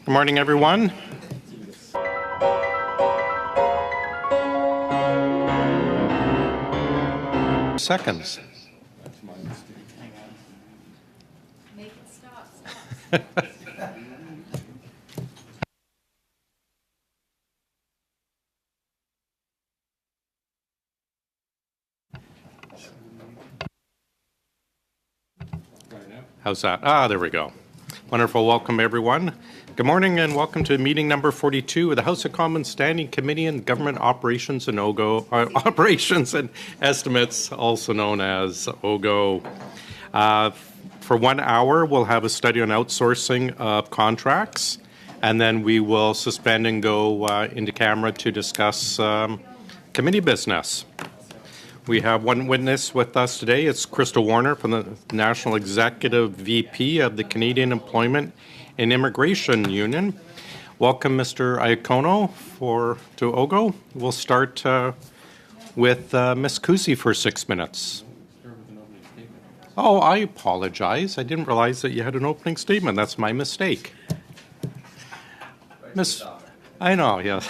Good morning, everyone. Seconds. Make it stop. How's that? There we go. Wonderful. Welcome, everyone. Good morning and welcome to meeting number 42 of the House of Commons Standing Committee on Government Operations and OGGO, Operations and Estimates, also known as OGGO. For 1 hour, we'll have a study on outsourcing of contracts, and then we will suspend and go into camera to discuss committee business. We have one witness with us today. It's Krista Warner from the National Executive VP of the Canadian Employment and Immigration Union. Welcome, Mr. Iacono, to OGGO. We'll start with Ms. Kusi for 6 minutes. Oh, I apologize. I didn't realize that you had an opening statement. That's my mistake. I know, yes.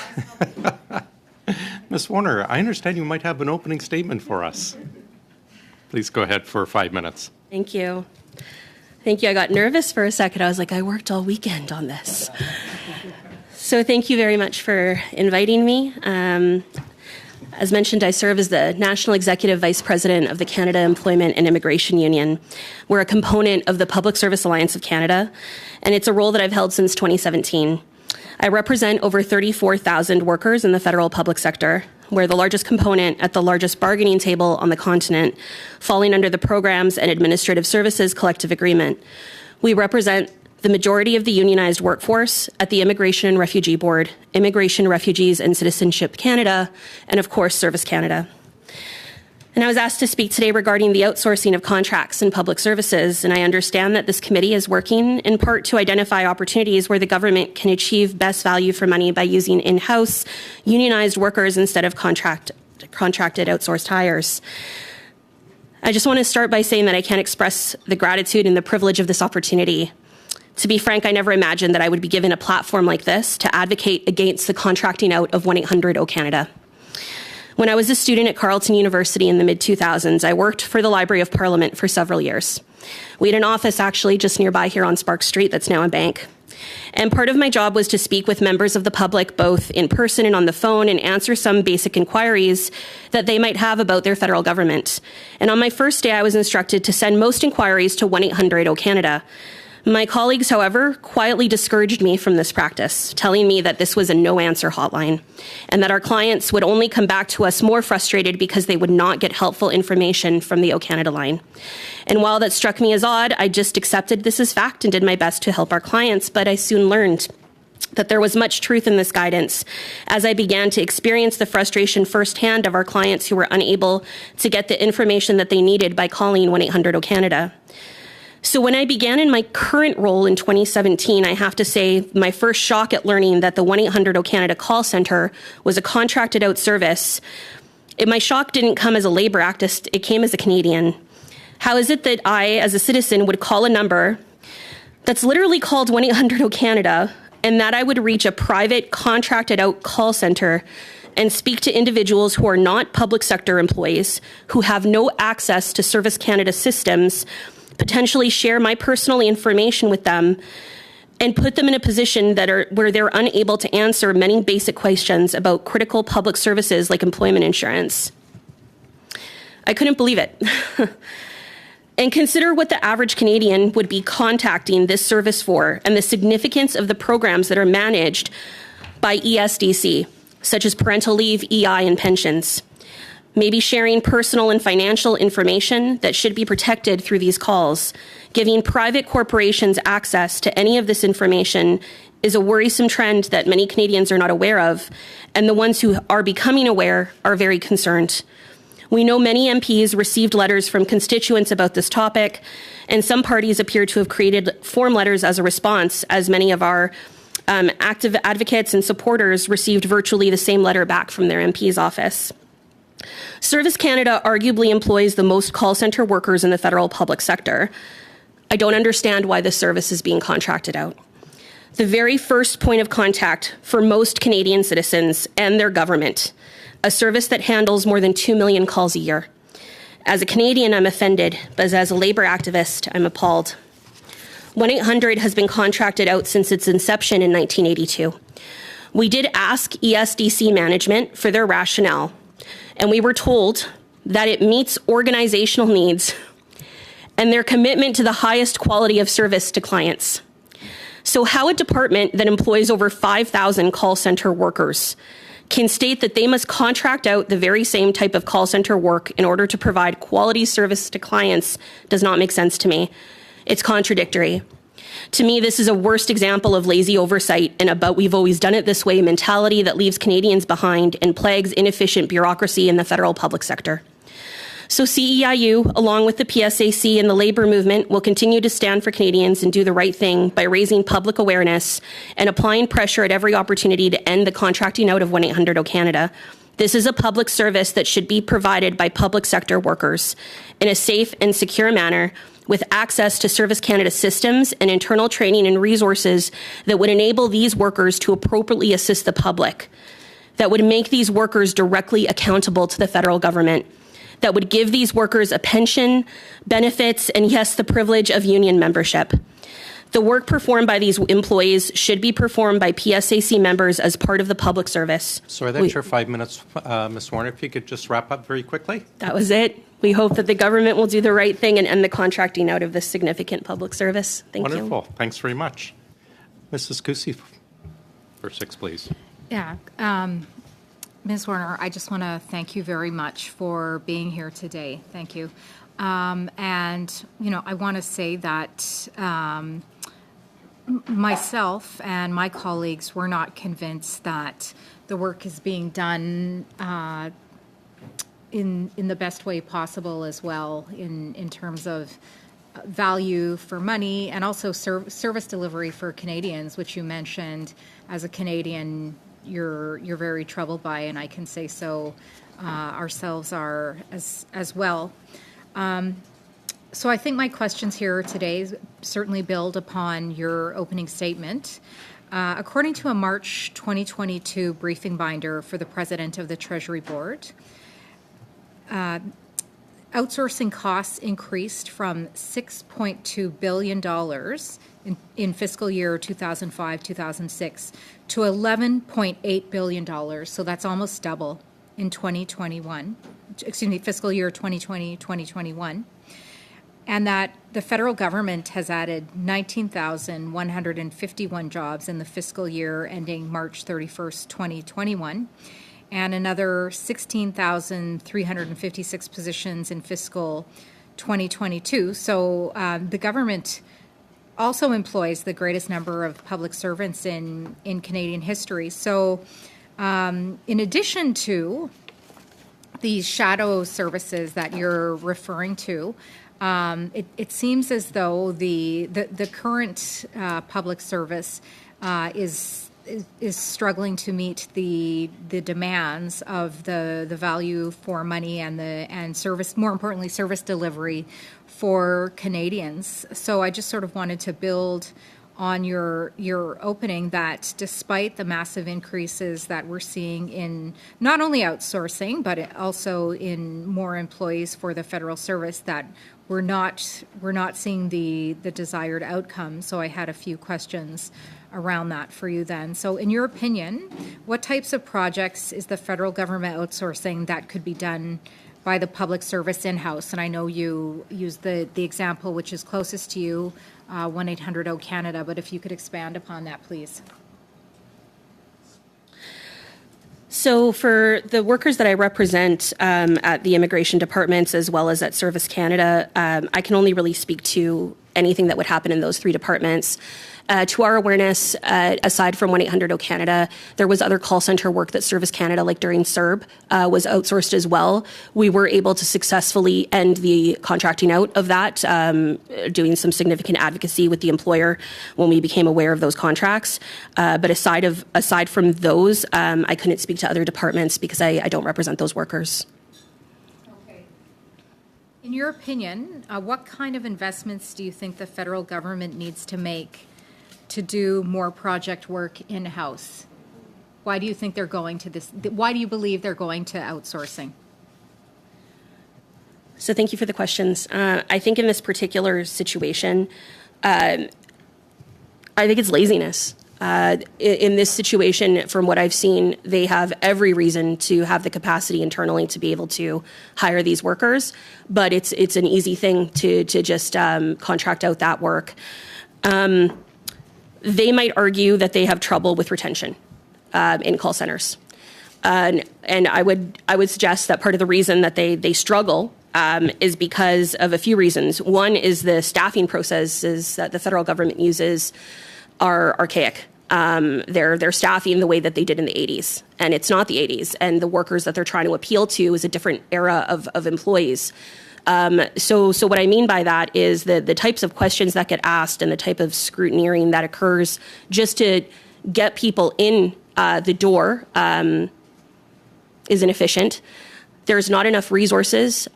Ms. Warner, I understand you might have an opening statement for us. Please go ahead for 5 minutes. Thank you. Thank you. I got nervous for a second. I was like, I worked all weekend on this. So thank you very much for inviting me. As mentioned, I serve as the National Executive Vice President of the Canada Employment and Immigration Union. We're a component of the Public Service Alliance of Canada, and it's a role that I've held since 2017. I represent over 34,000 workers in the federal public sector. We're the largest component at the largest bargaining table on the continent, falling under the Programs and Administrative Services Collective Agreement. We represent the majority of the unionized workforce at the Immigration and Refugee Board, Immigration, Refugees and Citizenship Canada, and of course, Service Canada. And I was asked to speak today regarding the outsourcing of contracts in public services, and I understand that this committee is working in part to identify opportunities where the government can achieve best value for money by using in-house unionized workers instead of contracted outsourced hires. I just want to start by saying that I can't express the gratitude and the privilege of this opportunity. To be frank, I never imagined that I would be given a platform like this to advocate against the contracting out of 1-800-O-Canada. When I was a student at Carleton University in the mid-2000s, I worked for the Library of Parliament for several years. We had an office actually just nearby here on Sparks Street that's now a bank. And part of my job was to speak with members of the public, both in person and on the phone, and answer some basic inquiries that they might have about their federal government. And on my first day, I was instructed to send most inquiries to 1-800-O-Canada. My colleagues, however, quietly discouraged me from this practice, telling me that this was a no-answer hotline and that our clients would only come back to us more frustrated because they would not get helpful information from the O-Canada line. And while that struck me as odd, I just accepted this as fact and did my best to help our clients, but I soon learned that there was much truth in this guidance as I began to experience the frustration firsthand of our clients who were unable to get the information that they needed by calling 1-800-O-Canada. So when I began in my current role in 2017, I have to say my first shock at learning that the 1-800-O-Canada call center was a contracted out service, my shock didn't come as a Labour activist, it came as a Canadian. How is it that I, as a citizen, would call a number that's literally called 1-800-O-Canada and that I would reach a private contracted out call center and speak to individuals who are not public sector employees, who have no access to Service Canada systems, potentially share my personal information with them, and put them in a position where they're unable to answer many basic questions about critical public services like employment insurance. I couldn't believe it. And consider what the average Canadian would be contacting this service for and the significance of the programs that are managed by ESDC, such as parental leave, EI, and pensions. Maybe sharing personal and financial information that should be protected through these calls. Giving private corporations access to any of this information is a worrisome trend that many Canadians are not aware of, and the ones who are becoming aware are very concerned. We know many MPs received letters from constituents about this topic, and some parties appear to have created form letters as a response, as many of our active advocates and supporters received virtually the same letter back from their MP's office. Service Canada arguably employs the most call centre workers in the federal public sector. I don't understand why this service is being contracted out. the very first point of contact for most Canadian citizens and their government, a service that handles more than 2 million calls a year. As a Canadian, I'm offended, but as a Labour activist, I'm appalled. 1-800 has been contracted out since its inception in 1982. We did ask ESDC management for their rationale, and we were told that it meets organizational needs and their commitment to the highest quality of service to clients. So how a department that employs over 5,000 call center workers can state that they must contract out the very same type of call center work in order to provide quality service to clients does not make sense to me. It's contradictory. To me, this is a worst example of lazy oversight and about we've always done it this way mentality that leaves Canadians behind and plagues inefficient bureaucracy in the federal public sector. So CEIU, along with the PSAC and the labour movement, will continue to stand for Canadians and do the right thing by raising public awareness and applying pressure at every opportunity to end the contracting out of 1-800 Canada. This is a public service that should be provided by public sector workers in a safe and secure manner with access to Service Canada systems and internal training and resources that would enable these workers to appropriately assist the public, that would make these workers directly accountable to the federal government, that would give these workers a pension, benefits, and yes, the privilege of union membership. The work performed by these employees should be performed by PSAC members as part of the public service. Sorry, that's your 5 minutes, Ms. Warner. If you could just wrap up very quickly. That was it. We hope that the government will do the right thing and end the contracting out of this significant public service. Thank you. Wonderful. Thanks very much. Mrs. Kusi, for 6, please. Yeah. Ms. Warner, I just want to thank you very much for being here today. Thank you. And, you know, I want to say that myself and my colleagues were not convinced that the work is being done in the best way possible as well in terms of value for money and also service delivery for Canadians, which you mentioned as a Canadian you're very troubled by, and I can say so ourselves are as well. So I think my questions here today certainly build upon your opening statement. According to a March 2022 briefing binder for the President of the Treasury Board, outsourcing costs increased from $6.2 billion in fiscal year 2005-2006 to $11.8 billion. So that's almost double in 2021, fiscal year 2020-2021. And that the federal government has added 19,151 jobs in the fiscal year ending March 31st, 2021, and another 16,356 positions in fiscal 2022. So the government also employs the greatest number of public servants in Canadian history. So in addition to these shadow services that you're referring to, it seems as though the current public service is struggling to meet the demands of the value for money and service, more importantly, service delivery for Canadians. So I just sort of wanted to build on your opening that despite the massive increases that we're seeing in not only outsourcing but also in more employees for the federal service, that we're not seeing the desired outcome. So I had a few questions around that for you then. So in your opinion, what types of projects is the federal government outsourcing that could be done by the public service in-house? And I know you used the example which is closest to you, 1-800 Canada, but if you could expand upon that, please. So for the workers that I represent at the immigration departments as well as at Service Canada, I can only really speak to anything that would happen in those 3 departments. To our awareness, aside from 1-800 Canada, there was other call center work that Service Canada, like during CERB, was outsourced as well. We were able to successfully end the contracting out of that, doing some significant advocacy with the employer when we became aware of those contracts. But aside from those, I couldn't speak to other departments because I don't represent those workers. In your opinion, what kind of investments do you think the federal government needs to make to do more project work in-house? Why do you think they're going to this? Why do you believe they're going to outsourcing? So thank you for the questions. I think in this particular situation, I think it's laziness. In this situation, from what I've seen, they have every reason to have the capacity internally to be able to hire these workers, but it's an easy thing to just contract out that work. They might argue that they have trouble with retention in call centers. And I would suggest that part of the reason that they struggle is because of a few reasons. One is the staffing processes that the federal government uses are archaic. They're staffing the way that they did in the 80s, and it's not the 80s. And the workers that they're trying to appeal to is a different era of employees. So what I mean by that is the types of questions that get asked and the type of scrutineering that occurs just to get people in the door is inefficient. There's not enough resources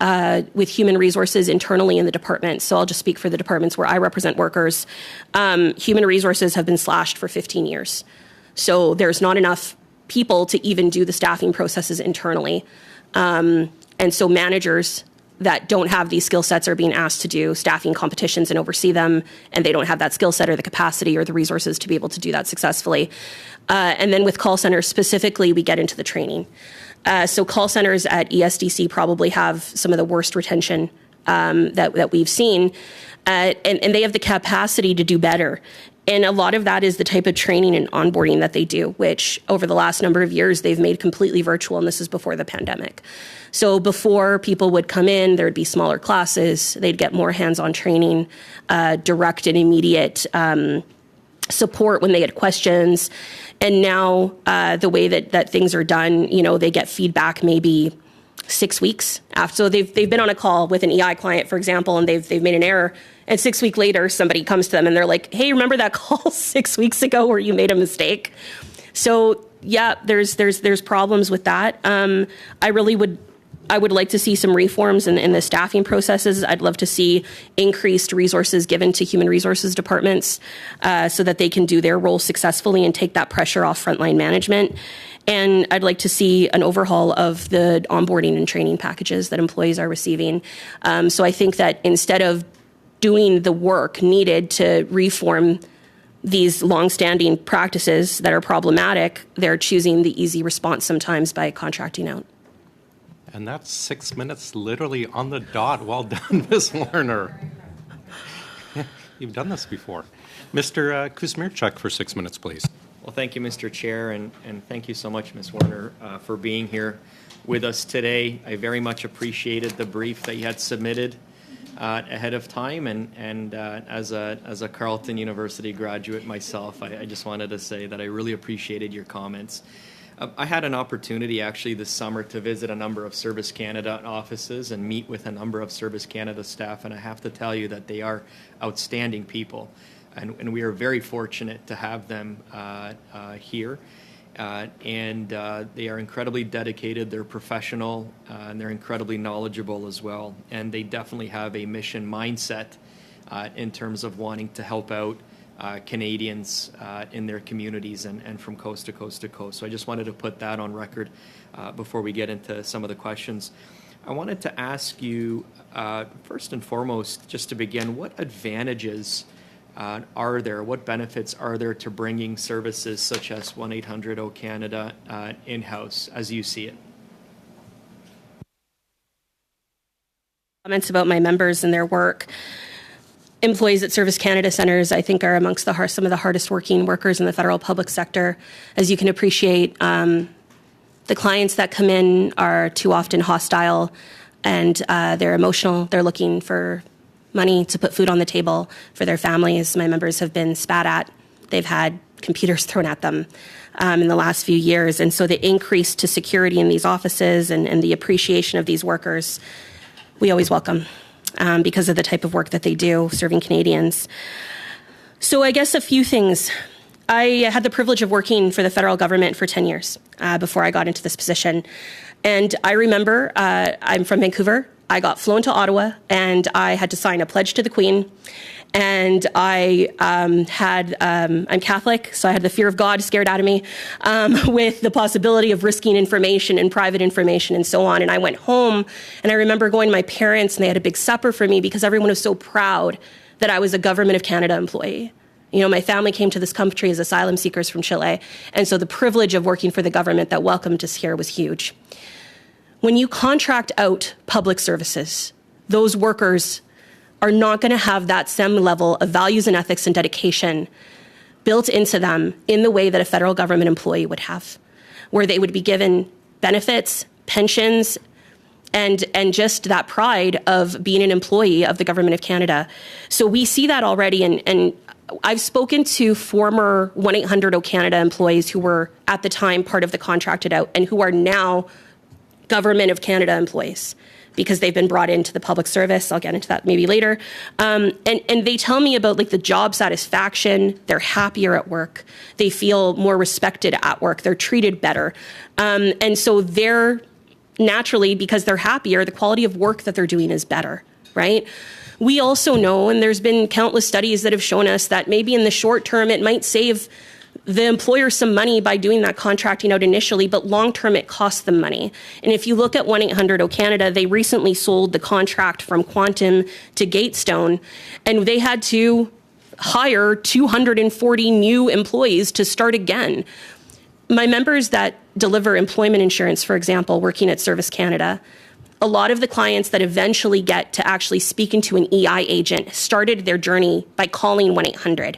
with human resources internally in the department. So I'll just speak for the departments where I represent workers. Human resources have been slashed for 15 years. So there's not enough people to even do the staffing processes internally. And so managers that don't have these skill sets are being asked to do staffing competitions and oversee them, and they don't have that skill set or the capacity or the resources to be able to do that successfully. And then with call centers specifically, we get into the training. So call centers at ESDC probably have some of the worst retention that we've seen, and they have the capacity to do better. And a lot of that is the type of training and onboarding that they do, which over the last number of years, they've made completely virtual, and this is before the pandemic. So before people would come in, there'd be smaller classes, they'd get more hands-on training, direct and immediate support when they had questions. And now the way that things are done, they get feedback maybe 6 weeks after. So they've been on a call with an EI client, for example, and they've made an error. And 6 weeks later, somebody comes to them and they're like, hey, remember that call 6 weeks ago where you made a mistake? So yeah, there's problems with that. I would like to see some reforms in the staffing processes. I'd love to see increased resources given to human resources departments so that they can do their role successfully and take that pressure off frontline management. And I'd like to see an overhaul of the onboarding and training packages that employees are receiving. So I think that instead of doing the work needed to reform these longstanding practices that are problematic, they're choosing the easy response sometimes by contracting out. And that's 6 minutes literally on the dot. Well done, Ms. Warner. You've done this before. Mr. Kuzmierczuk for 6 minutes, please. Well, thank you, Mr. Chair, and thank you so much, Ms. Warner, for being here with us today. I very much appreciated the brief that you had submitted ahead of time, and as a Carleton University graduate myself, I just wanted to say that I really appreciated your comments. I had an opportunity actually this summer to visit a number of Service Canada offices and meet with a number of Service Canada staff, and I have to tell you that they are outstanding people, and we are very fortunate to have them here. And they are incredibly dedicated, they're professional, and they're incredibly knowledgeable as well. And they definitely have a mission mindset in terms of wanting to help out Canadians in their communities and from coast to coast to coast. So I just wanted to put that on record before we get into some of the questions. I wanted to ask you, first and foremost, just to begin, what advantages are there? What benefits are there to bringing services such as 1-800-O-Canada in-house, as you see it? Comments about my members and their work. Employees at Service Canada centres, I think, are amongst some of the hardest working workers in the federal public sector. As you can appreciate, the clients that come in are too often hostile, and they're emotional. They're looking for money to put food on the table for their families. My members have been spat at. They've had computers thrown at them in the last few years. And so the increase to security in these offices and the appreciation of these workers, we always welcome because of the type of work that they do serving Canadians. So I guess a few things. I had the privilege of working for the federal government for 10 years before I got into this position. And I remember I'm from Vancouver. I got flown to Ottawa, and I had to sign a pledge to the Queen. And I'm Catholic, so I had the fear of God scared out of me with the possibility of risking information and private information and so on. And I went home, and I remember going to my parents, and they had a big supper for me because everyone was so proud that I was a Government of Canada employee. You know, my family came to this country as asylum seekers from Chile, and so the privilege of working for the government that welcomed us here was huge. When you contract out public services, those workers are not going to have that same level of values and ethics and dedication built into them in the way that a federal government employee would have, where they would be given benefits, pensions, and just that pride of being an employee of the Government of Canada. So we see that already, and I've spoken to former 1-800-O Canada employees who were at the time part of the contracted out and who are now Government of Canada employees because they've been brought into the public service. I'll get into that maybe later. And they tell me about like the job satisfaction. They're happier at work. They feel more respected at work. They're treated better. And so they're naturally, because they're happier, the quality of work that they're doing is better, right? We also know, and there's been countless studies that have shown us that maybe in the short term, it might save the employer some money by doing that contracting out initially, but long term it costs them money. And if you look at 1-800-O Canada, they recently sold the contract from Quantum to Gatestone, and they had to hire 240 new employees to start again. My members that deliver employment insurance, for example, working at Service Canada, a lot of the clients that eventually get to actually speaking to an EI agent started their journey by calling 1-800.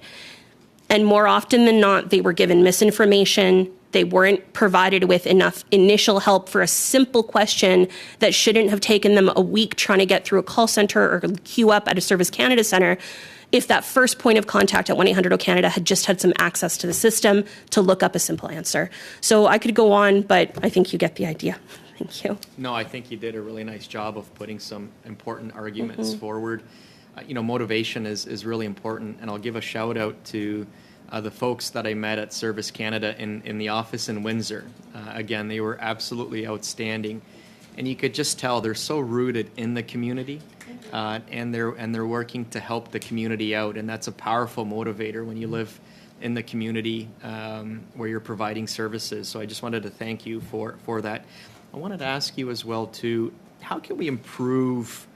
And more often than not, they were given misinformation. They weren't provided with enough initial help for a simple question that shouldn't have taken them a week trying to get through a call center or queue up at a Service Canada center if that first point of contact at 1-800-O Canada had just had some access to the system to look up a simple answer. So I could go on, but I think you get the idea. Thank you. No, I think you did a really nice job of putting some important arguments forward. Motivation is really important, and I'll give a shout out to the folks that I met at Service Canada in the office in Windsor. Again, they were absolutely outstanding, and you could just tell they're so rooted in the community, and they're working to help the community out, and that's a powerful motivator when you live in the community where you're providing services. So I just wanted to thank you for that. I wanted to ask you as well too, how can we improve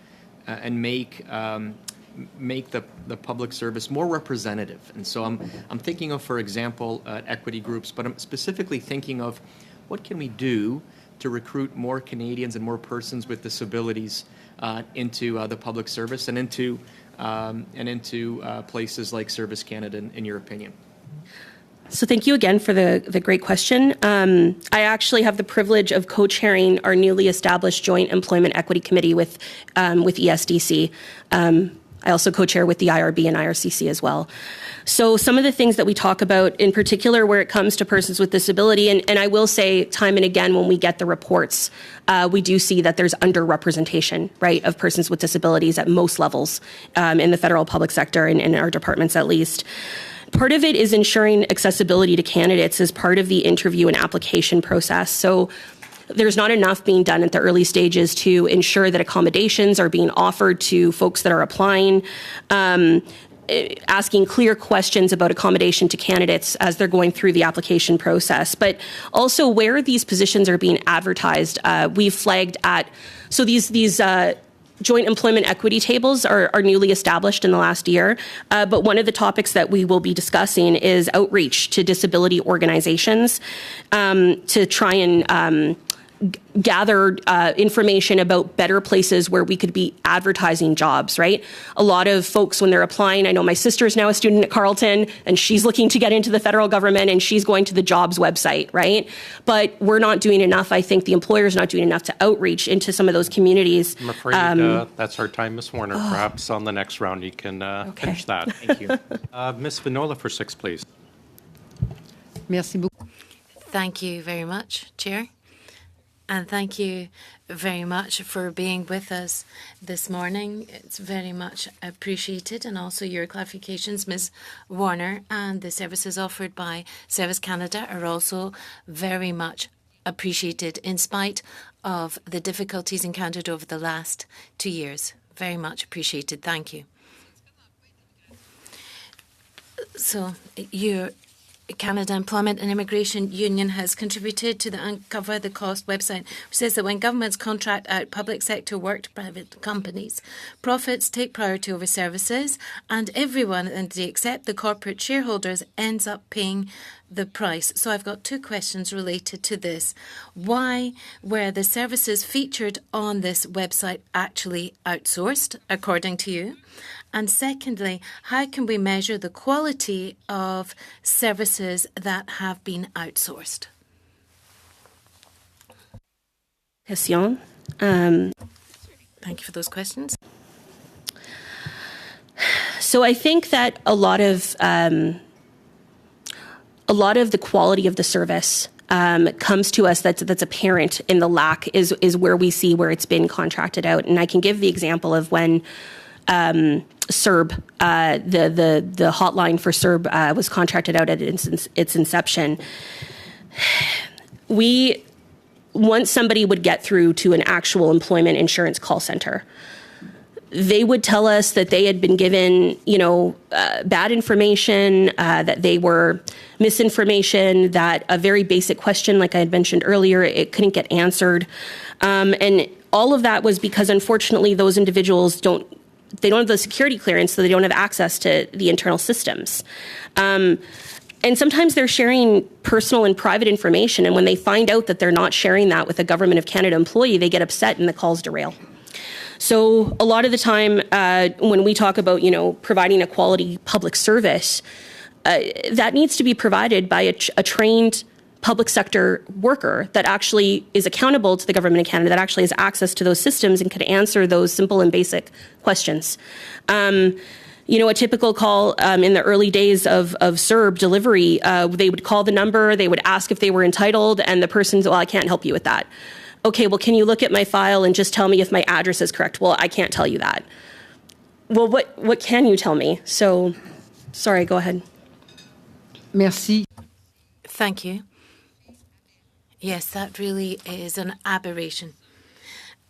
and make the public service more representative? And so I'm thinking of, for example, equity groups, but I'm specifically thinking of what can we do to recruit more Canadians and more persons with disabilities into the public service and into places like Service Canada, in your opinion? So thank you again for the great question. I actually have the privilege of co-chairing our newly established Joint Employment Equity Committee with ESDC. I also co-chair with the IRB and IRCC as well. So some of the things that we talk about in particular where it comes to persons with disability, and I will say time and again when we get the reports, we do see that there's underrepresentation, right, of persons with disabilities at most levels in the federal public sector and in our departments at least. Part of it is ensuring accessibility to candidates as part of the interview and application process. So there's not enough being done at the early stages to ensure that accommodations are being offered to folks that are applying, asking clear questions about accommodation to candidates as they're going through the application process. But also where these positions are being advertised, we've flagged at, so these joint employment equity tables are newly established in the last year. But one of the topics that we will be discussing is outreach to disability organizations to try and gather information about better places where we could be advertising jobs, right? A lot of folks, when they're applying, I know my sister is now a student at Carleton, and she's looking to get into the federal government, and she's going to the jobs website, right? But we're not doing enough. I think the employer's not doing enough to outreach into some of those communities. I'm afraid that's our time, Ms. Warner. Perhaps on the next round you can finish that. Thank you. Ms. Vinola for 6, please. Merci beaucoup. Thank you very much, Chair. And thank you very much for being with us this morning. It's very much appreciated, and also your clarifications, Ms. Warner, and the services offered by Service Canada are also very much appreciated in spite of the difficulties encountered over the last 2 years. Very much appreciated. Thank you. So your Canada Employment and Immigration Union has contributed to the Uncover the Cost website, which says that when governments contract out public sector work to private companies, profits take priority over services, and everyone, except the corporate shareholders, ends up paying the price. So I've got two questions related to this. Why were the services featured on this website actually outsourced, according to you? And secondly, how can we measure the quality of services that have been outsourced? Question. Thank you for those questions. So I think that a lot of the quality of the service comes to us that's apparent in the lack is where we see where it's been contracted out. And I can give the example of when CERB, the hotline for CERB was contracted out at its inception. Once somebody would get through to an actual employment insurance call center, they would tell us that they had been given, bad information, that they were misinformation, that a very basic question, like I had mentioned earlier, it couldn't get answered. And all of that was because, unfortunately, those individuals don't have the security clearance, so they don't have access to the internal systems. And sometimes they're sharing personal and private information, and when they find out that they're not sharing that with a Government of Canada employee, they get upset and the calls derail. So a lot of the time when we talk about, providing a quality public service, that needs to be provided by a trained public sector worker that actually is accountable to the Government of Canada, that actually has access to those systems and could answer those simple and basic questions. A typical call in the early days of CERB delivery, they would call the number, they would ask if they were entitled, and the person's, well, I can't help you with that. Okay, well, can you look at my file and just tell me if my address is correct? Well, I can't tell you that. Well, what can you tell me? So, sorry, go ahead. Merci. Thank you. Yes, that really is an aberration.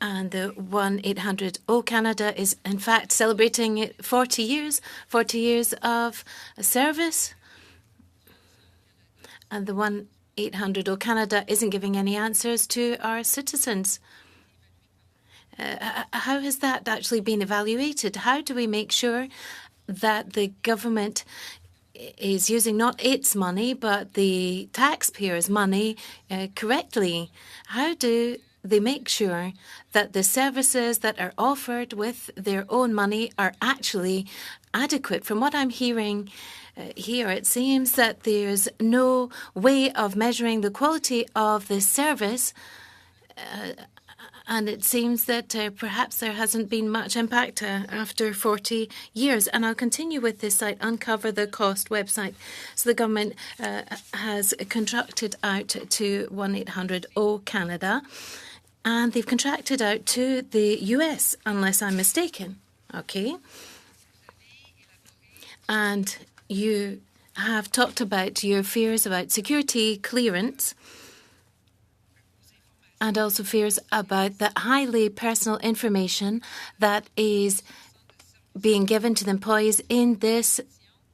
And the 1-800-O Canada is, in fact, celebrating 40 years of service. And the 1-800-O Canada isn't giving any answers to our citizens. How has that actually been evaluated? How do we make sure that the government is using not its money, but the taxpayers' money correctly? How do they make sure that the services that are offered with their own money are actually adequate? From what I'm hearing here, it seems that there's no way of measuring the quality of the service, and it seems that perhaps there hasn't been much impact after 40 years. And I'll continue with this site, Uncover the Cost website. So the government has contracted out to 1-800-O Canada, and they've contracted out to the US, unless I'm mistaken. Okay. And you have talked about your fears about security clearance, and also fears about the highly personal information that is being given to the employees in this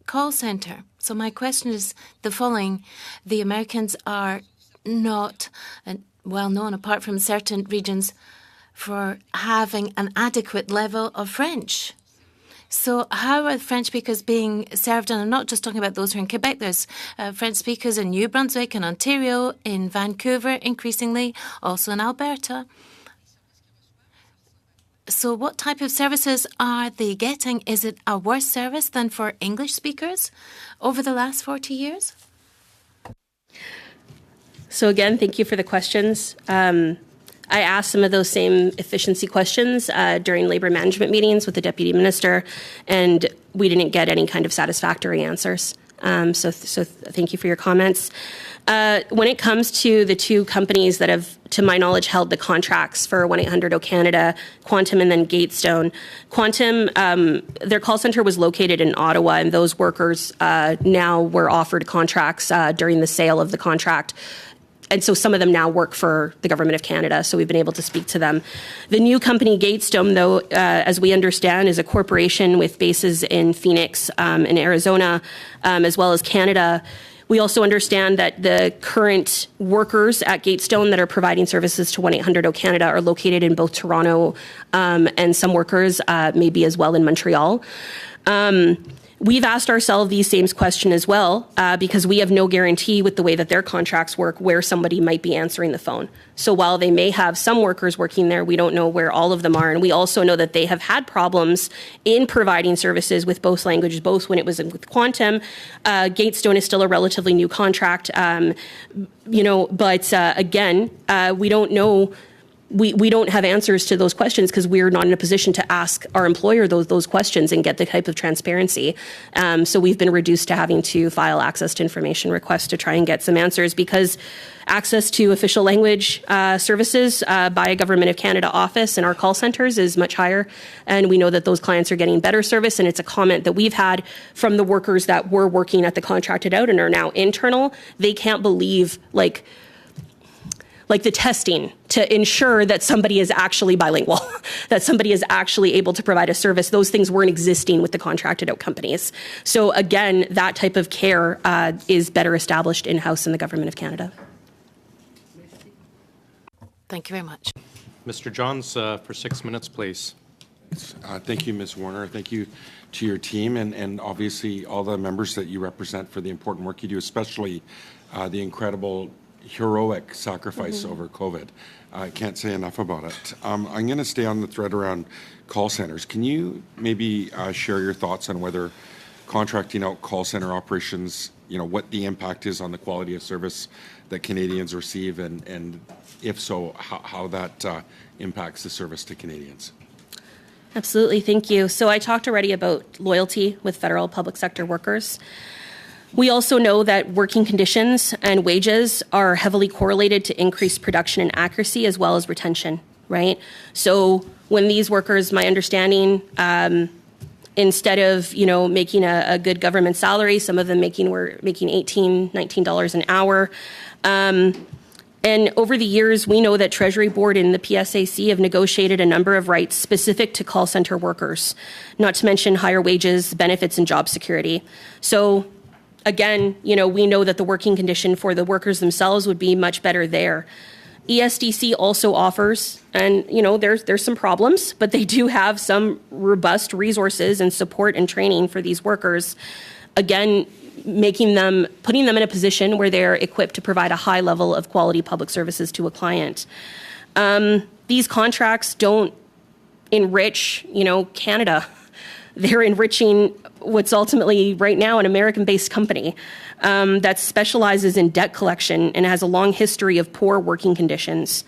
call center. So my question is the following. The Americans are not well known, apart from certain regions, for having an adequate level of French. So how are French speakers being served? And I'm not just talking about those who are in Quebec. There's French speakers in New Brunswick and Ontario, in Vancouver, increasingly, also in Alberta. So what type of services are they getting? Is it a worse service than for English speakers over the last 40 years? So again, thank you for the questions. I asked some of those same efficiency questions during labour management meetings with the Deputy Minister, and we didn't get any kind of satisfactory answers. So thank you for your comments. When it comes to the two companies that have, to my knowledge, held the contracts for 1-800-O Canada, Quantum and then Gatestone, Quantum, their call centre was located in Ottawa, and those workers now were offered contracts during the sale of the contract and so some of them now work for the Government of Canada, so we've been able to speak to them. The new company, Gatestone, though, as we understand, is a corporation with bases in Phoenix and Arizona, as well as Canada. We also understand that the current workers at Gatestone that are providing services to 1-800-O-Canada are located in both Toronto and some workers maybe as well in Montreal. We've asked ourselves these same questions as well because we have no guarantee with the way that their contracts work where somebody might be answering the phone. So while they may have some workers working there, we don't know where all of them are. And we also know that they have had problems in providing services with both languages, both when it was with Quantum. Gatestone is still a relatively new contract, but again, we don't know. We don't have answers to those questions because we're not in a position to ask our employer those questions and get the type of transparency. So we've been reduced to having to file access to information requests to try and get some answers because access to official language services by a Government of Canada office in our call centers is much higher. And we know that those clients are getting better service. And it's a comment that we've had from the workers that were working at the contracted out and are now internal. They can't believe like the testing to ensure that somebody is actually bilingual, that somebody is actually able to provide a service. Those things weren't existing with the contracted out companies. So again, that type of care is better established in-house in the Government of Canada. Thank you very much. Mr. Johns, for 6 minutes, please. Thank you, Ms. Warner. Thank you to your team and obviously all the members that you represent for the important work you do, especially the incredible heroic sacrifice over COVID. I can't say enough about it. I'm going to stay on the thread around call centers. Can you maybe share your thoughts on whether contracting out call center operations, what the impact is on the quality of service that Canadians receive and if so, how that impacts the service to Canadians? Absolutely. Thank you. So I talked already about loyalty with federal public sector workers. We also know that working conditions and wages are heavily correlated to increased production and accuracy as well as retention, right? So when these workers, my understanding, instead of, making a good government salary, some of them were making $18, $19 an hour. And over the years, we know that Treasury Board and the PSAC have negotiated a number of rights specific to call center workers, not to mention higher wages, benefits, and job security. So again, we know that the working condition for the workers themselves would be much better there. ESDC also offers, and there's some problems, but they do have some robust resources and support and training for these workers. Again, putting them in a position where they're equipped to provide a high level of quality public services to a client. These contracts don't enrich, Canada. They're enriching what's ultimately right now an American-based company that specializes in debt collection and has a long history of poor working conditions.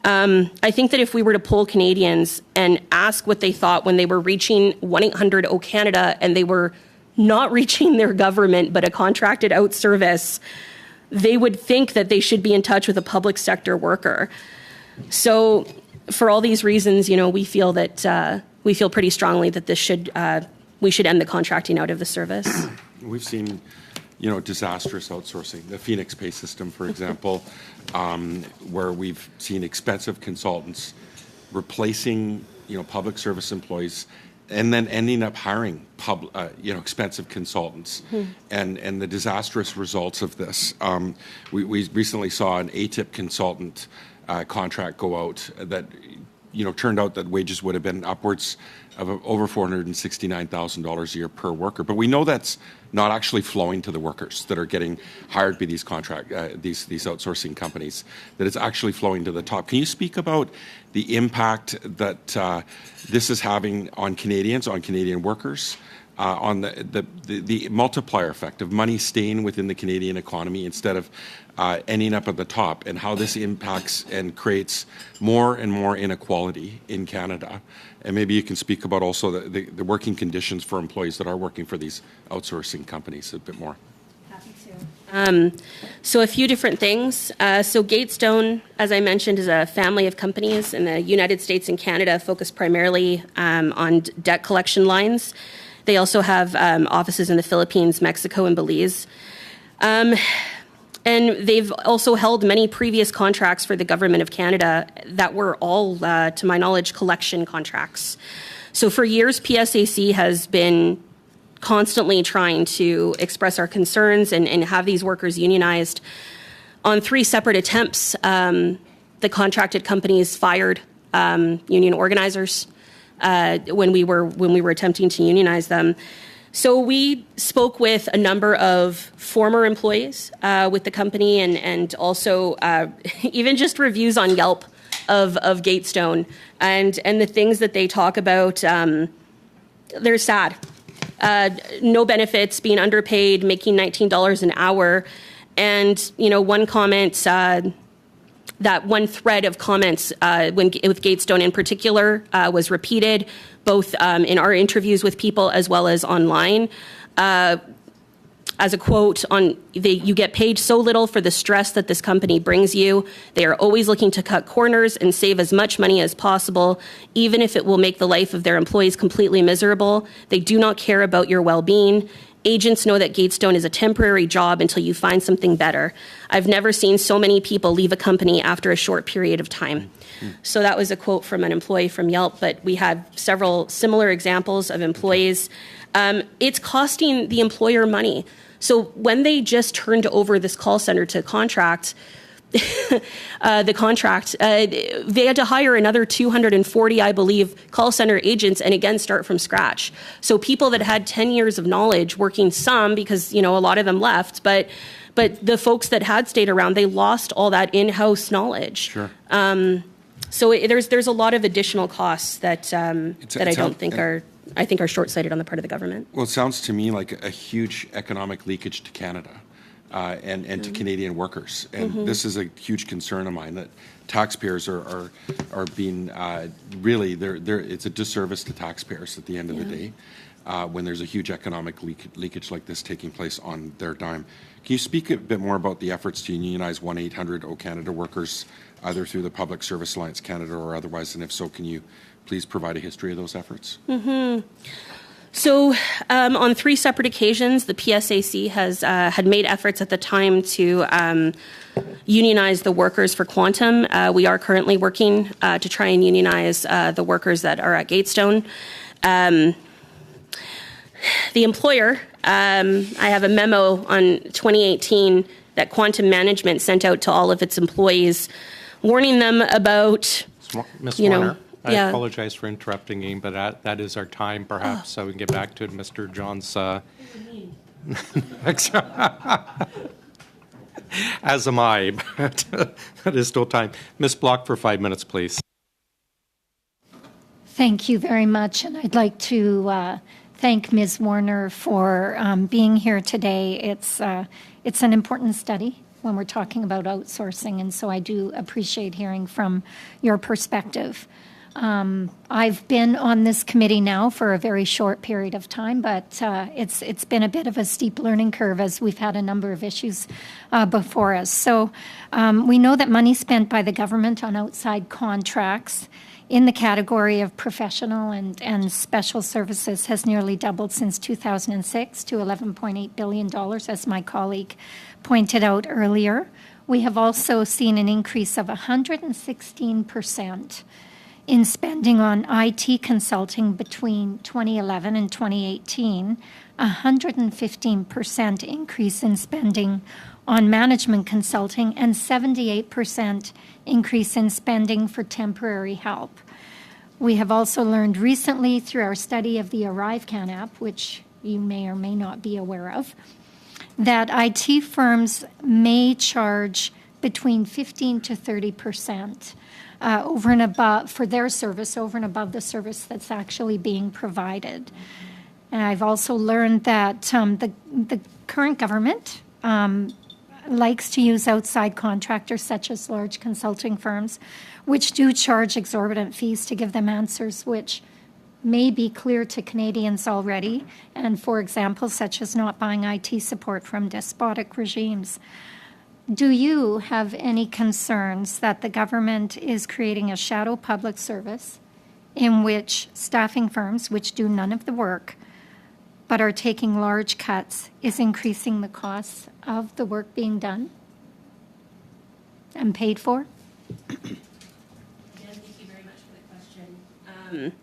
I think that if we were to poll Canadians and ask what they thought when they were reaching 1-800-O-Canada and they were not reaching their government but a contracted out service, they would think that they should be in touch with a public sector worker. So for all these reasons, we feel that we feel pretty strongly that we should end the contracting out of the service. We've seen, disastrous outsourcing. The Phoenix pay system, for example, where we've seen expensive consultants replacing, public service employees and then ending up hiring expensive consultants, and the disastrous results of this. We recently saw an ATIP consultant contract go out that turned out that wages would have been upwards of over $469,000 a year per worker. But we know that's not actually flowing to the workers that are getting hired by these these outsourcing companies, that it's actually flowing to the top. Can you speak about the impact that this is having on Canadians, on Canadian workers, on the multiplier effect of money staying within the Canadian economy instead of ending up at the top, and how this impacts and creates more and more inequality in Canada? And maybe you can speak about also the working conditions for employees that are working for these outsourcing companies a bit more. Happy to. So a few different things. So Gatestone, as I mentioned, is a family of companies in the United States and Canada focused primarily on debt collection lines. They also have offices in the Philippines, Mexico, and Belize. And they've also held many previous contracts for the Government of Canada that were all, to my knowledge, collection contracts. So for years, PSAC has been constantly trying to express our concerns and have these workers unionized. On 3 separate attempts, the contracted companies fired union organizers when we were attempting to unionize them. So we spoke with a number of former employees with the company and also even just reviews on Yelp of Gatestone and the things that they talk about. They're sad. No benefits, being underpaid, making $19 an hour. And, one comment, that one thread of comments with Gatestone in particular was repeated both in our interviews with people as well as online. As a quote, you get paid so little for the stress that this company brings you. They are always looking to cut corners and save as much money as possible, even if it will make the life of their employees completely miserable. They do not care about your well-being. Agents know that Gatestone is a temporary job until you find something better. I've never seen so many people leave a company after a short period of time. So that was a quote from an employee from Yelp, but we had several similar examples of employees. It's costing the employer money. So when they just turned over this call center to contract, they had to hire another 240, I believe, call center agents and again start from scratch. So people that had 10 years of knowledge working some, because a lot of them left, but the folks that had stayed around, they lost all that in-house knowledge. Sure. So there's a lot of additional costs that I think are short-sighted on the part of the government. Well, it sounds to me like a huge economic leakage to Canada and to Canadian workers. And this is a huge concern of mine, that taxpayers are being really, it's a disservice to taxpayers at the end of the day when there's a huge economic leakage like this taking place on their dime. Can you speak a bit more about the efforts to unionize 1-800-O-Canada workers, either through the Public Service Alliance Canada or otherwise? And if so, can you please provide a history of those efforts? So on 3 separate occasions, the PSAC had made efforts at the time to unionize the workers for Quantum. We are currently working to try and unionize the workers that are at Gatestone. The employer, I have a memo on 2018 that Quantum Management sent out to all of its employees, warning them about, Ms. Warner, I apologize for interrupting you, but that is our time, perhaps, so we can get back to Mr. John's. As am I, but that is still time. Ms. Block for 5 minutes, please. Thank you very much, and I'd like to thank Ms. Warner for being here today. It's an important study when we're talking about outsourcing, and so I do appreciate hearing from your perspective. I've been on this committee now for a very short period of time, but it's been a bit of a steep learning curve as we've had a number of issues before us. So we know that money spent by the government on outside contracts in the category of professional and special services has nearly doubled since 2006 to $11.8 billion, as my colleague pointed out earlier. We have also seen an increase of 116% in spending on IT consulting between 2011 and 2018, 115% increase in spending on management consulting, and 78% increase in spending for temporary help. We have also learned recently through our study of the ArriveCan app, which you may or may not be aware of, that IT firms may charge between 15 to 30% over and above for their service, over and above the service that's actually being provided. And I've also learned that the current government likes to use outside contractors such as large consulting firms, which do charge exorbitant fees to give them answers which may be clear to Canadians already, and for example, such as not buying IT support from despotic regimes. Do you have any concerns that the government is creating a shadow public service in which staffing firms, which do none of the work, but are taking large cuts, is increasing the costs of the work being done? and paid for? Thank you very much for the question.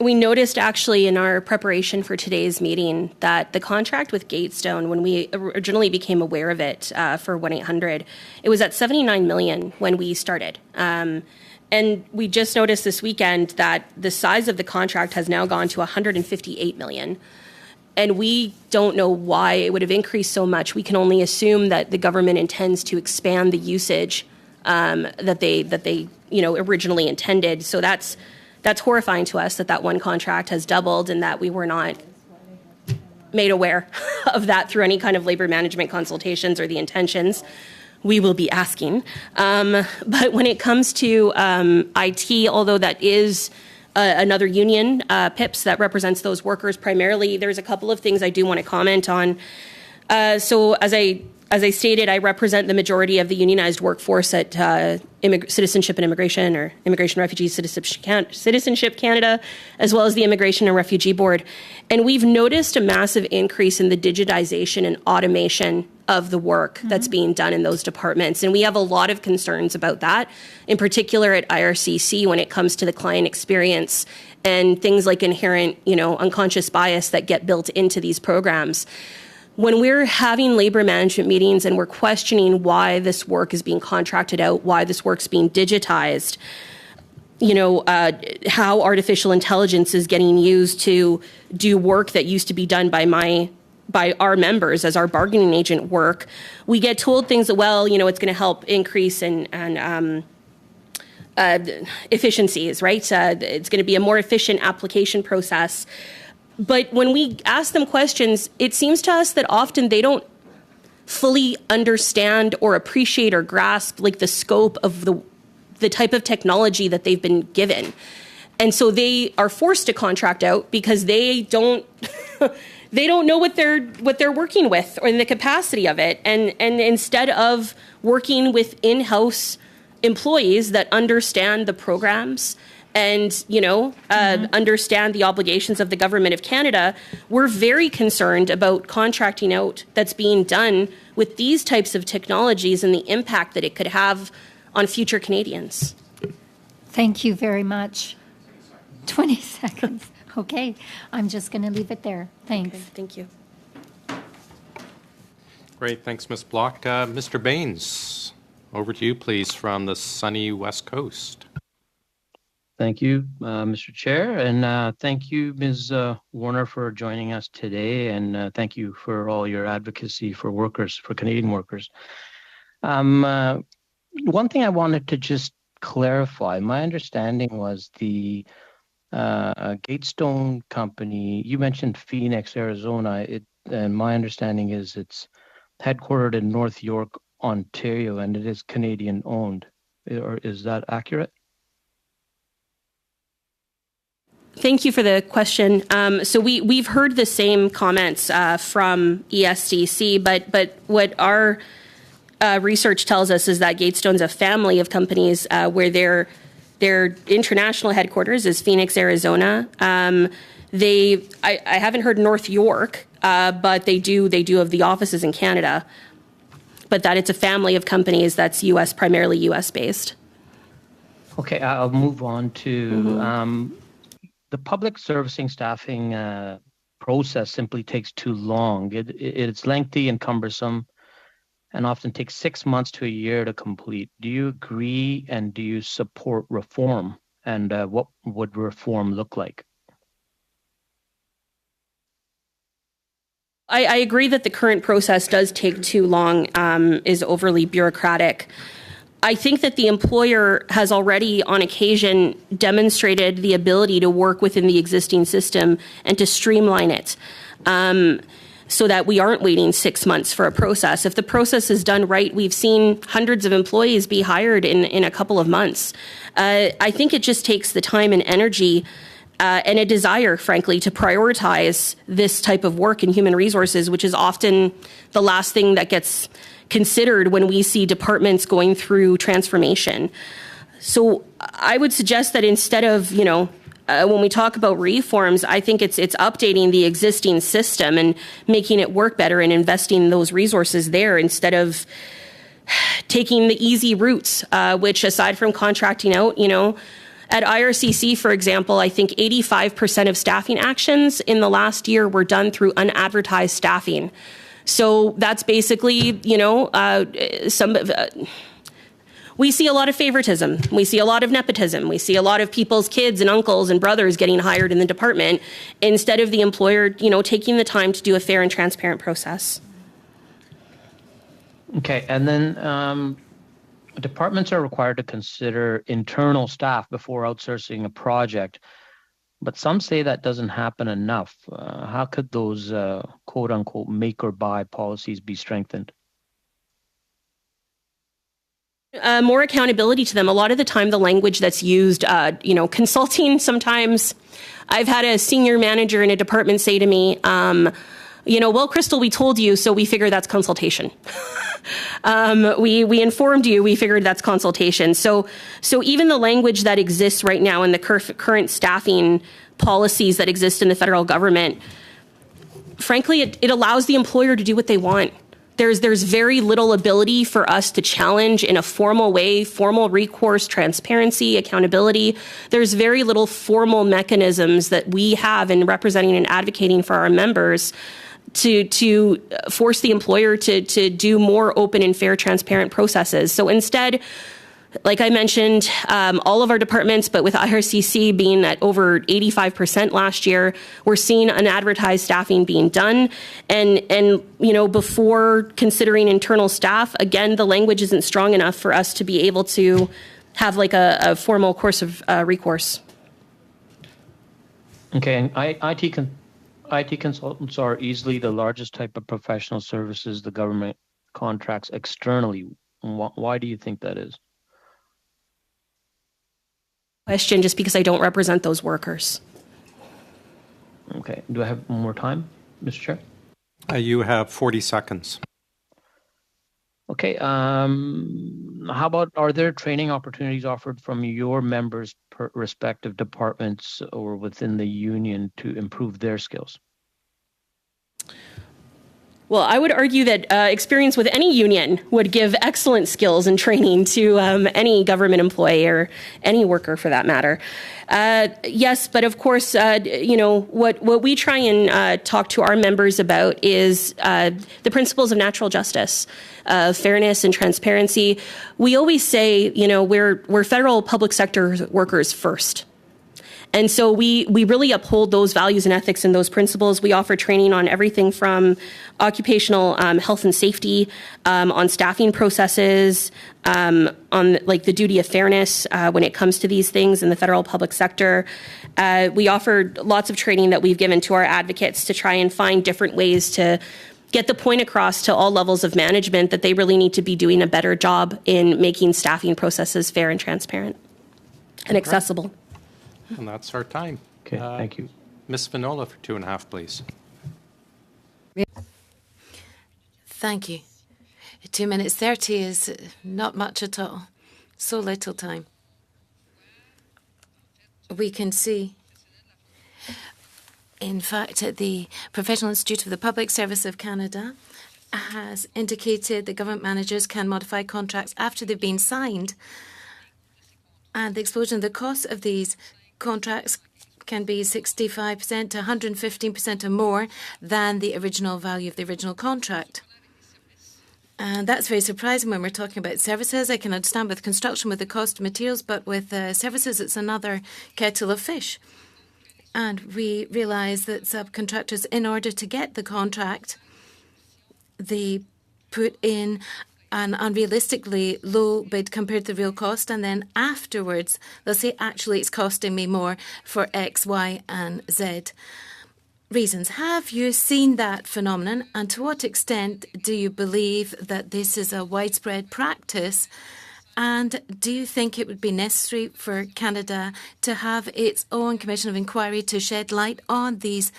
We noticed actually in our preparation for today's meeting that the contract with Gatestone, when we originally became aware of it for 1-800, it was at $79 million when we started. And we just noticed this weekend that the size of the contract has now gone to $158 million. And we don't know why it would have increased so much. We can only assume that the government intends to expand the usage that they originally intended. So that's horrifying to us that one contract has doubled and that we were not made aware of that through any kind of labor management consultations or the intentions. We will be asking. But when it comes to IT, although that is another union, PIPS, that represents those workers primarily, there's a couple of things I do want to comment on. So as I stated, I represent the majority of the unionized workforce at Citizenship and Immigration, or Immigration Refugee Citizenship Canada, as well as the Immigration and Refugee Board. And we've noticed a massive increase in the digitization and automation of the work that's being done in those departments. And we have a lot of concerns about that, in particular at IRCC when it comes to the client experience and things like inherent, unconscious bias that get built into these programs. When we're having labor management meetings and we're questioning why this work is being contracted out, why this work's being digitized, how artificial intelligence is getting used to do work that used to be done by our members as our bargaining agent work, we get told things that, it's going to help increase and efficiencies, right? It's going to be a more efficient application process. But when we ask them questions, it seems to us that often they don't fully understand or appreciate or grasp the scope of the type of technology that they've been given. And so they are forced to contract out because they don't know what they're working with or the capacity of it. And instead of working with in-house employees that understand the programs and, understand the obligations of the Government of Canada, we're very concerned about contracting out that's being done with these types of technologies and the impact that it could have on future Canadians. Thank you very much. 20 seconds. Okay, I'm just going to leave it there. Thanks. Okay, thank you. Great, thanks, Ms. Block. Mr. Baines, over to you, please, from the sunny West Coast. Thank you, Mr. Chair, and thank you, Ms. Warner, for joining us today, and thank you for all your advocacy for workers, for Canadian workers. One thing I wanted to just clarify, my understanding was the Gatestone company, you mentioned Phoenix, Arizona, and my understanding is it's headquartered in North York, Ontario, and it is Canadian owned. Or is that accurate? Thank you for the question. So we've heard the same comments from ESDC, but what our research tells us is that Gatestone's a family of companies where their international headquarters is Phoenix, Arizona. I haven't heard North York, but they do have the offices in Canada. But that it's a family of companies that's primarily U.S. based. Okay, I'll move on to the public servicing staffing process simply takes too long. It's lengthy and cumbersome and often takes 6 months to a year to complete. Do you agree and do you support reform? And what would reform look like? I agree that the current process does take too long, is overly bureaucratic. I think that the employer has already, on occasion, demonstrated the ability to work within the existing system and to streamline it so that we aren't waiting 6 months for a process. If the process is done right, we've seen hundreds of employees be hired in a couple of months. I think it just takes the time and energy and a desire, frankly, to prioritize this type of work in human resources, which is often the last thing that gets considered when we see departments going through transformation. So I would suggest that instead of, when we talk about reforms, I think it's updating the existing system and making it work better and investing those resources there instead of taking the easy routes, which aside from contracting out, at IRCC, for example, I think 85% of staffing actions in the last year were done through unadvertised staffing. So that's basically, we see a lot of favoritism. We see a lot of nepotism. We see a lot of people's kids and uncles and brothers getting hired in the department instead of the employer, taking the time to do a fair and transparent process. Okay, and then departments are required to consider internal staff before outsourcing a project, but some say that doesn't happen enough. How could those quote unquote make or buy policies be strengthened? More accountability to them. A lot of the time, the language that's used, consulting, sometimes I've had a senior manager in a department say to me, well, Crystal, we told you, so we figured that's consultation. We informed you, we figured that's consultation. So even the language that exists right now in the current staffing policies that exist in the federal government, frankly, it allows the employer to do what they want. There's very little ability for us to challenge in a formal way, formal recourse, transparency, accountability. There's very little formal mechanisms that we have in representing and advocating for our members to force the employer to do more open and fair, transparent processes. So instead, like I mentioned, all of our departments, but with IRCC being at over 85% last year, we're seeing unadvertised staffing being done. And before considering internal staff, again, the language isn't strong enough for us to be able to have like a formal course of recourse. Okay, and IT consultants are easily the largest type of professional services the government contracts externally. Why do you think that is? Question, just because I don't represent those workers. Okay. Do I have more time, Mr. Chair? You have 40 seconds. Okay. How about, are there training opportunities offered from your members' respective departments or within the union to improve their skills? Well, I would argue that experience with any union would give excellent skills and training to any government employee or any worker for that matter. Yes, but of course, what we try and talk to our members about is the principles of natural justice, fairness and transparency. We always say, we're federal public sector workers first. And so we really uphold those values and ethics and those principles. We offer training on everything from occupational health and safety, on staffing processes, on like the duty of fairness when it comes to these things in the federal public sector. We offer lots of training that we've given to our advocates to try and find different ways to get the point across to all levels of management that they really need to be doing a better job in making staffing processes fair and transparent and accessible. And that's our time. Okay, thank you. Ms. Vinola for 2.5, please. Thank you. 2 minutes 30 is not much at all. So little time. We can see, in fact, the Professional Institute of the Public Service of Canada has indicated that government managers can modify contracts after they've been signed. And the explosion of the cost of these contracts can be 65% to 115% or more than the original value of the original contract. And that's very surprising when we're talking about services. I can understand with construction with the cost of materials, but with services, it's another kettle of fish. And we realise that subcontractors, in order to get the contract, they put in an unrealistically low bid compared to the real cost, and then afterwards they'll say, actually, it's costing me more for X, Y, and Z reasons. Have you seen that phenomenon, and to what extent do you believe that this is a widespread practice? And do you think it would be necessary for Canada to have its own commission of inquiry to shed light on these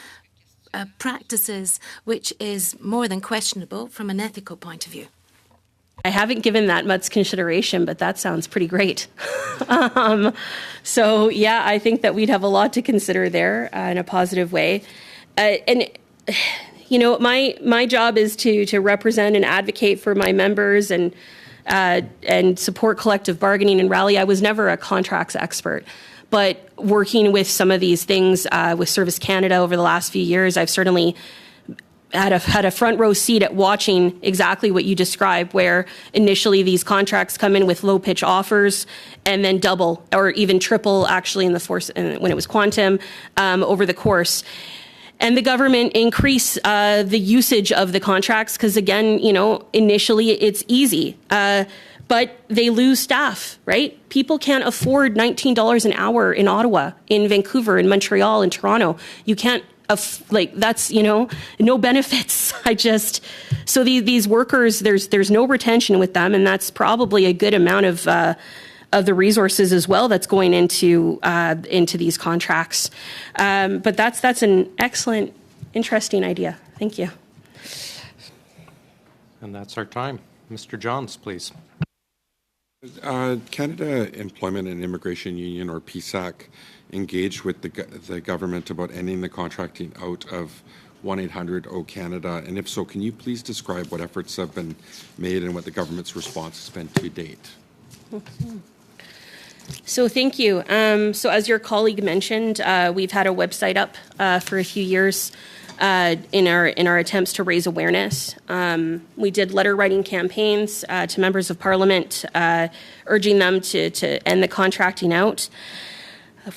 practices, which is more than questionable from an ethical point of view? I haven't given that much consideration, but that sounds pretty great. So, yeah, I think that we'd have a lot to consider there in a positive way. And, my job is to represent and advocate for my members and and support collective bargaining and rally. I was never a contracts expert. But working with some of these things with Service Canada over the last few years, I've certainly had a front row seat at watching exactly what you described, where initially these contracts come in with low pitch offers and then double or even triple actually in the force when it was quantum over the course. And the government increase the usage of the contracts because, again, initially it's easy. But they lose staff, right? People can't afford $19 an hour in Ottawa, in Vancouver, in Montreal, in Toronto. You can't, that's, no benefits. So these workers, there's no retention with them, and that's probably a good amount of the resources as well that's going into these contracts. But that's an excellent, interesting idea. Thank you. And that's our time. Mr. Johns, please. Canada Employment and Immigration Union, or PSAC, engaged with the government about ending the contracting out of 1-800-OGGO-Canada? And if so, can you please describe what efforts have been made and what the government's response has been to date? So thank you. So as your colleague mentioned, we've had a website up for a few years in our attempts to raise awareness. We did letter writing campaigns to members of Parliament, urging them to end the contracting out.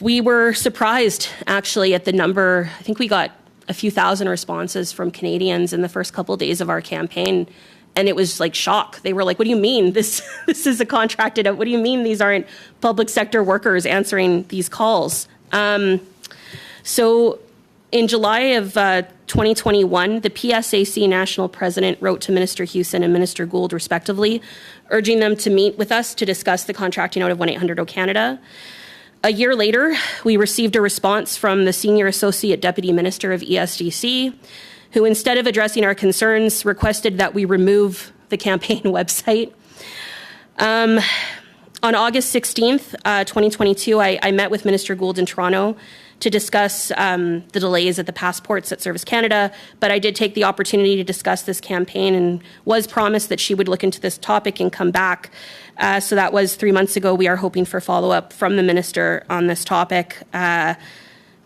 We were surprised, actually, at the number. I think we got a few thousand responses from Canadians in the first couple of days of our campaign. And it was like shock. They were like, what do you mean this is a contracted out? What do you mean these aren't public sector workers answering these calls? So in July of 2021, the PSAC national president wrote to Minister Hewson and Minister Gould, respectively, urging them to meet with us to discuss the contracting out of 1-800-OGGO-Canada. A year later, we received a response from the Senior Associate Deputy Minister of ESDC, who, instead of addressing our concerns, requested that we remove the campaign website. On August 16th, 2022, I met with Minister Gould in Toronto to discuss the delays at the passports at Service Canada, but I did take the opportunity to discuss this campaign and was promised that she would look into this topic and come back. So that was 3 months ago. We are hoping for follow-up from the minister on this topic.